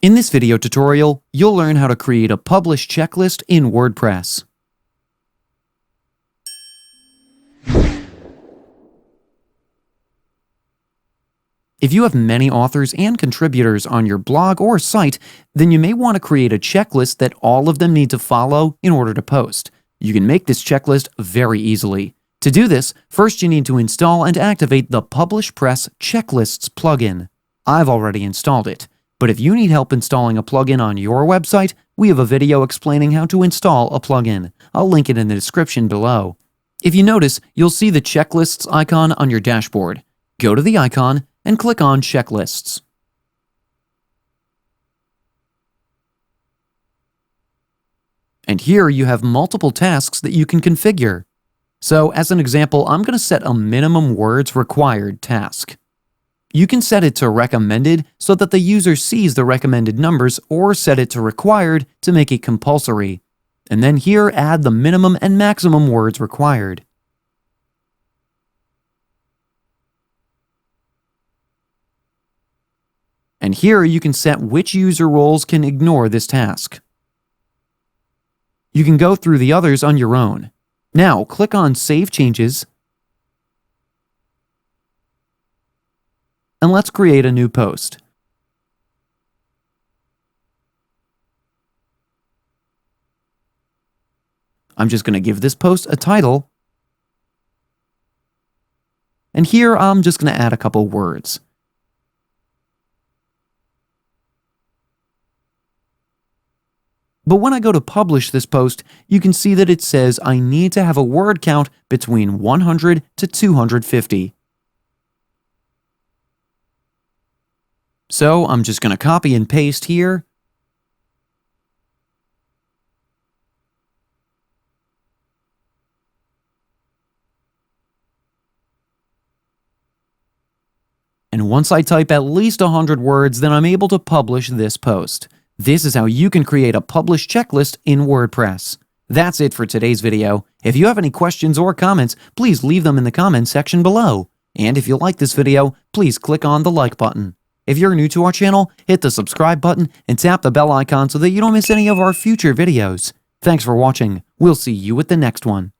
In this video tutorial, you'll learn how to create a publish checklist in WordPress. If you have many authors and contributors on your blog or site, then you may want to create a checklist that all of them need to follow in order to post. You can make this checklist very easily. To do this, first you need to install and activate the Publish Checklists plugin. I've already installed it. But if you need help installing a plugin on your website, we have a video explaining how to install a plugin. I'll link it in the description below. If you notice, you'll see the checklists icon on your dashboard. Go to the icon and click on Checklists. And here you have multiple tasks that you can configure. So as an example, I'm going to set a minimum words required task. You can set it to recommended so that the user sees the recommended numbers, or set it to required to make it compulsory. And then here add the minimum and maximum words required. And here you can set which user roles can ignore this task. You can go through the others on your own. Now click on Save Changes. And let's create a new post. I'm just going to give this post a title. And here I'm just going to add a couple words. But when I go to publish this post, you can see that it says I need to have a word count between 100 to 250. So I'm just going to copy and paste here. And once I type at least 100 words, then I'm able to publish this post. This is how you can create a publish checklist in WordPress. That's it for today's video. If you have any questions or comments, please leave them in the comments section below. And if you like this video, please click on the like button. If you're new to our channel, hit the subscribe button and tap the bell icon so that you don't miss any of our future videos. Thanks for watching. We'll see you at the next one.